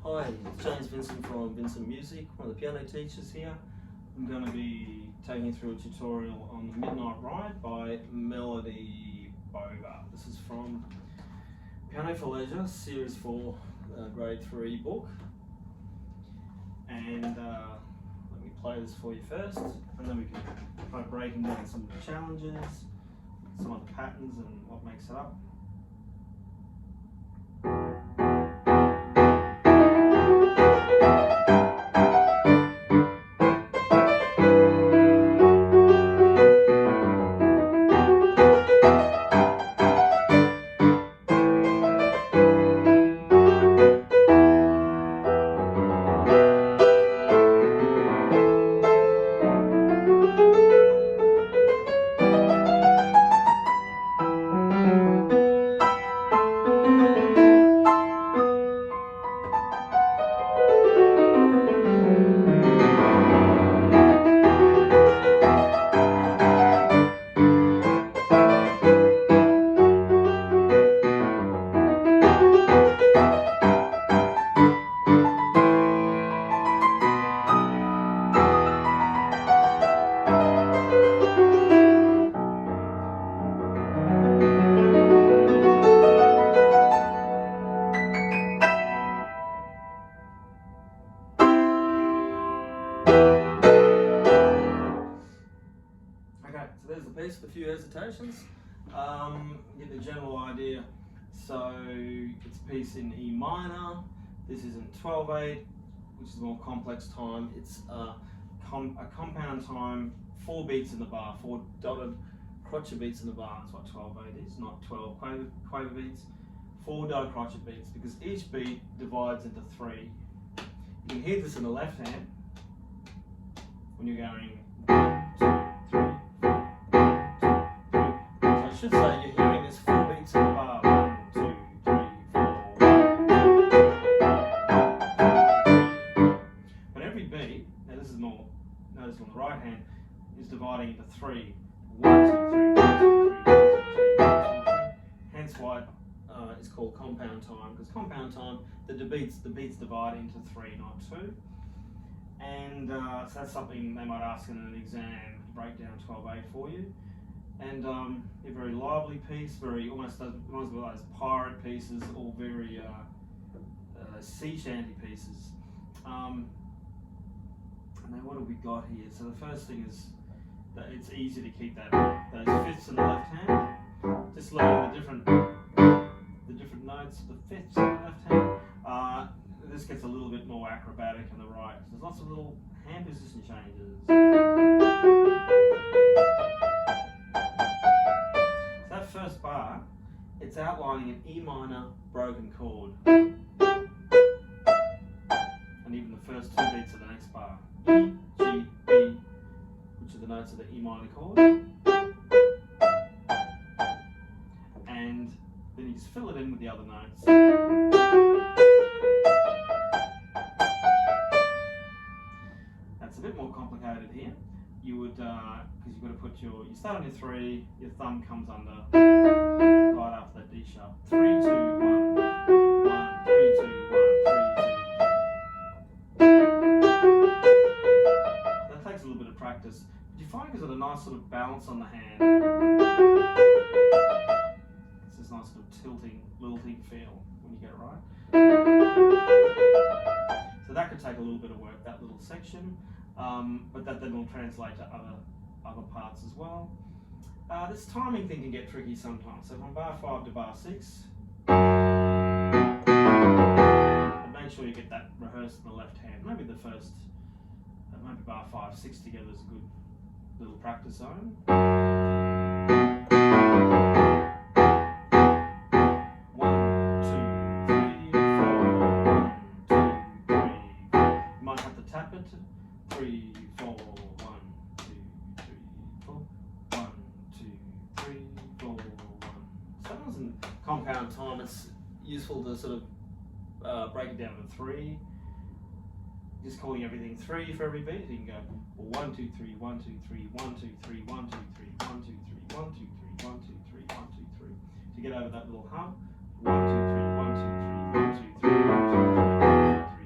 Hi, it's James Vincent from Vincent Music, one of the piano teachers here. I'm going to be taking you through a tutorial on The Midnight Ride by Melody Boga. This is from Piano for Leisure, Series 4, Grade 3 book. And let me play this for you first, and then we can try breaking down some of the challenges, some of the patterns and what makes it up. Okay, so there's the piece with a few hesitations. Get the general idea. So it's a piece in E minor. This is in 12/8, which is a more complex time. It's a compound time, 4 beats in the bar, 4 dotted crotchet beats in the bar. That's what 12/8 is, not 12 quaver beats. 4 dotted crotchet beats, because each beat divides into 3. You can hear this in the left hand when you're going 1, 2, 3. I should say you're hearing this 4 beats in the bar. 1, 2, 3, 4. But every beat, now this is more noticeable on the right hand, is dividing into 3. 1, 2, 3, 1, 2, 3, 1, 2, 3, 1, 2, 3. Hence why it's called compound time, because compound time, the beats divide into 3, not 2. And so that's something they might ask in an exam, break down 12/8 for you. And a very lively piece, very almost one of those pirate pieces, or very sea shanty pieces. Now what have we got here? So the first thing is that it's easy to keep those fifths in the left hand. Just learning the different notes of the fifths in the left hand. This gets a little bit more acrobatic in the right, because there's lots of little hand position changes. First bar, it's outlining an E minor broken chord, and even the first 2 beats of the next bar, E, G, B, which are the notes of the E minor chord, and then you just fill it in with the other notes. That's a bit more complicated here. You would, because you've got to put you start on your 3, your thumb comes under, right after that D sharp. 3, 2, 1, 1, 3, 2, 1, 3, 2. That takes a little bit of practice. But you find it's got a nice sort of balance on the hand. It's this nice sort of tilting, lilting feel when you get it right. So that could take a little bit of work, that little section. But that then will translate to other parts as well. This timing thing can get tricky sometimes. So from bar 5 to bar 6, but make sure you get that rehearsed in the left hand. Maybe the first, maybe bar 5, 6 together is a good little practice zone. 1, 2, 3, 4. 1, 2, 3, 4. You might have to tap it. 3, 4, 1, 2, 3, 4, 1, 2, 3, 4, 1. Sometimes in compound time it's useful to sort of break it down to 3. Just calling everything 3 for every beat. You can go 1, 2, 3, 1, 2, 3, 1, 2, 3, 1, 2, 3, 1, 2, 3, 1, 2, 3, 1, 2, 3, 1, 2, 3. To get over that little hump. 1, 2, 3, 1, 2, 3, 1, 2, 3, 1, 2, 3, 1, 2, 3.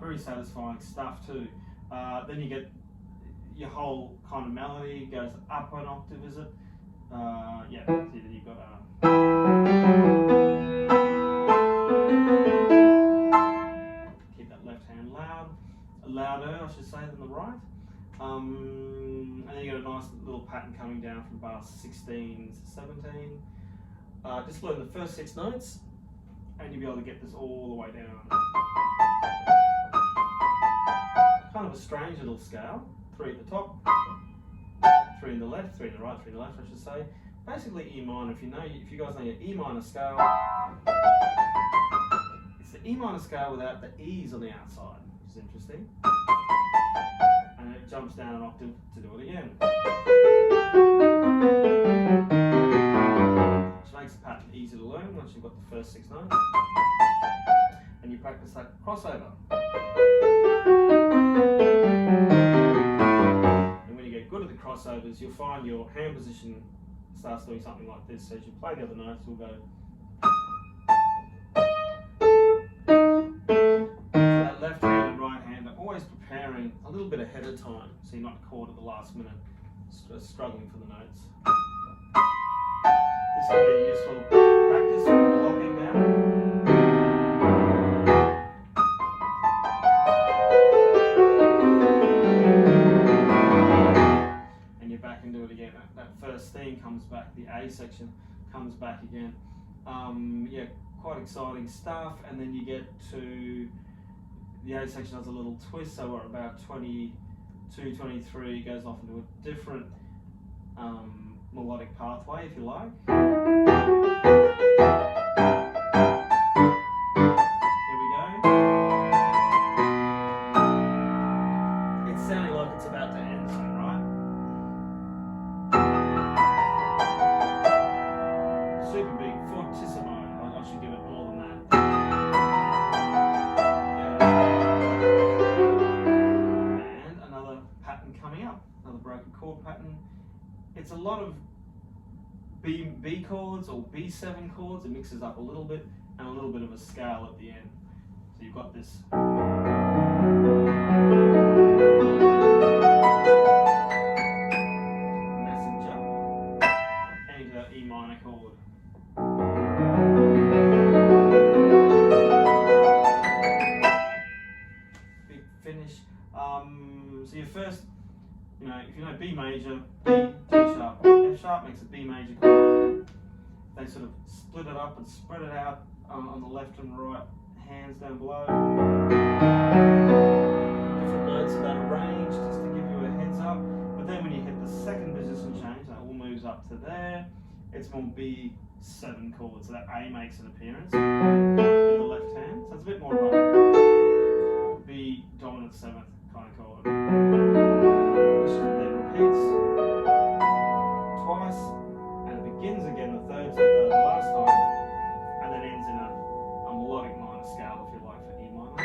Very satisfying stuff too. Then you get your whole kind of melody goes up an octave, is it? Yeah, so you've got keep that left hand louder, I should say, than the right. And then you get a nice little pattern coming down from bar 16 to 17. Just learn the first 6 notes, and you'll be able to get this all the way down. Kind of a strange little scale. 3 at the top, 3 in the left, 3 in the right, 3 in the left, I should say. Basically E minor. If you guys know your E minor scale, it's the E minor scale without the E's on the outside, which is interesting. And it jumps down an octave to do it again. Which makes the pattern easy to learn once you've got the first 6 notes. And you practice that crossover. And when you get good at the crossovers, you'll find your hand position starts doing something like this. So as you play the other notes, you'll go. So that left hand and right hand are always preparing a little bit ahead of time, so you're not caught at the last minute struggling for the notes. This can be a useful practice for blocking down. And you're back and do it again. That first theme comes back, the A section comes back again. Yeah, quite exciting stuff. And then you get to the A section has a little twist, so we're about 22, 23, goes off into a different melodic pathway, if you like. Here we go. It's sounding like it's about to end soon, right? Super coming up, another broken chord pattern. It's a lot of B chords or B7 chords. It mixes up a little bit and a little bit of a scale at the end. So you've got this. Massive jump and into that E minor chord. Big finish. So your first, if you know B major, B, D sharp, F sharp makes a B major chord. They sort of split it up and spread it out on the left and right hands down below. Different notes of that range, just to give you a heads up. But then when you hit the second position change, that all moves up to there. It's more B7 chord, so that A makes an appearance in the left hand. So it's a bit more of a B dominant 7th kind of chord. Which then repeats twice, and it begins again the last time, and then ends in a melodic minor scale, if you like, for E minor.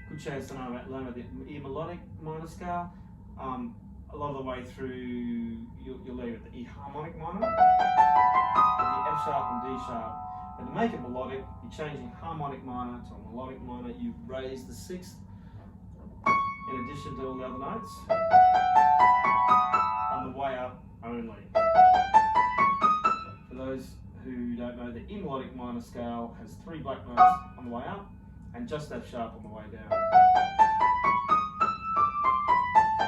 Good chance to learn about the E melodic minor scale. A lot of the way through, you'll leave at the E harmonic minor, the F sharp and D sharp. And to make it melodic, you're changing harmonic minor to a melodic minor. You raise the 6th in addition to all the other notes on the way up only. For those who don't know, the E melodic minor scale has 3 black notes on the way up and just F sharp on the way down.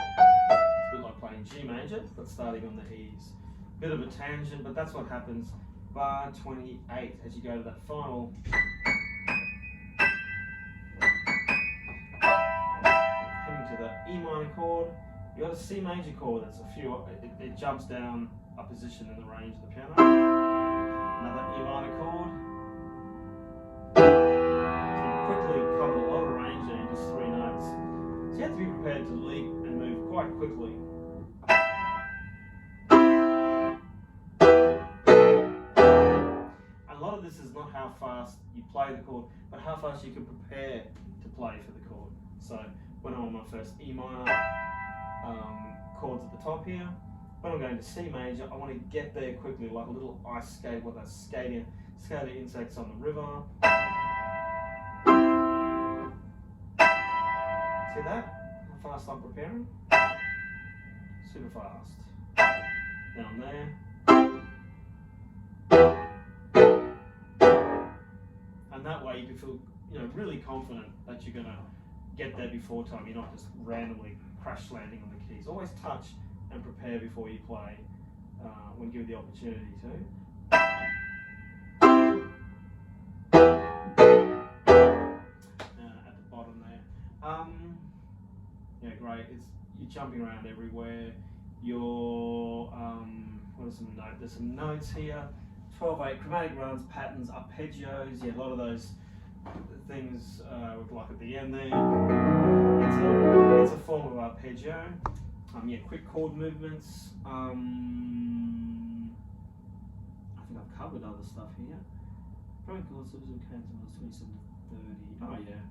It's a bit like playing G major, but starting on the E's. Bit of a tangent, but that's what happens. Bar 28 as you go to that final. Coming to the E minor chord, you got a C major chord that's it jumps down a position in the range of the piano. Another E minor chord. So you quickly cover a lot of range there in just 3 notes. So you have to be prepared to leap and move quite quickly. A lot of this is not how fast you play the chord, but how fast you can prepare to play for the chord. So when I'm on my first E minor, chords at the top here, when I'm going to C major, I want to get there quickly, like a little ice skate, or those skater insects on the river. See that? How fast I'm preparing? Super fast. Then I'm there. And that way you can feel, really confident that you're going to get there before time. You're not just randomly crash landing on the keys. Always touch and prepare before you play when given the opportunity to. At the bottom there. Yeah, great. You're jumping around everywhere. What are some notes? There's some notes here. 12/8 chromatic runs, patterns, arpeggios. Yeah, a lot of those things like at the end there. It's a form of arpeggio. Yeah, quick chord movements. I think I've covered other stuff here. Broken chords, subs and cadence, 27 to 30. Oh yeah.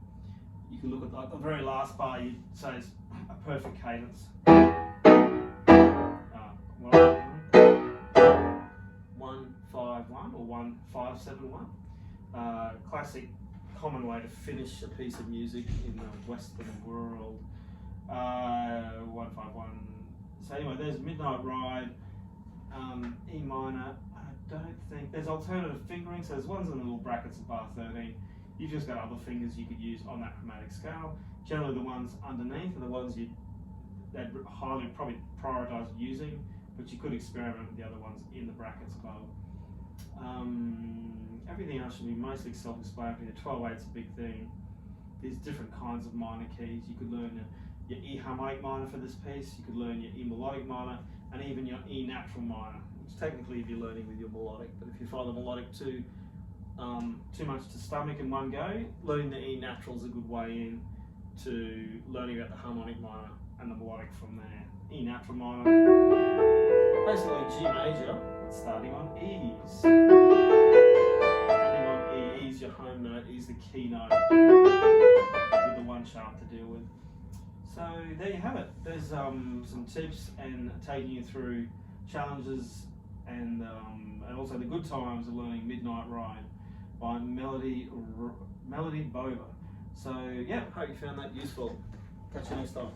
You can look at the very last bar. You say it's a perfect cadence. 1-5-1 or 1-5-7-1. Classic, common way to finish a piece of music in the Western world. 1-5-1. So anyway, there's Midnight Ride, E minor. I don't think there's alternative fingering. So there's ones in the little brackets of bar 13. You've just got other fingers you could use on that chromatic scale. Generally, the ones underneath are the ones they'd highly probably prioritise using, but you could experiment with the other ones in the brackets above. Everything else should be mostly self-explanatory. The 12/8's a big thing. There's different kinds of minor keys. You could learn your E harmonic minor for this piece. You could learn your E melodic minor, and even your E natural minor, which technically you'd be learning with your melodic. But if you find the melodic too much to stomach in one go, learning the E natural is a good way in to learning about the harmonic minor and the melodic from there. E natural minor, basically G major, starting on E's. Starting on E, E's your home note, E's the key note, with the 1 sharp to deal with. So there you have it. There's some tips and taking you through challenges and also the good times of learning Midnight Ride by Melody Bova. So yeah, hope you found that useful. Catch you next time.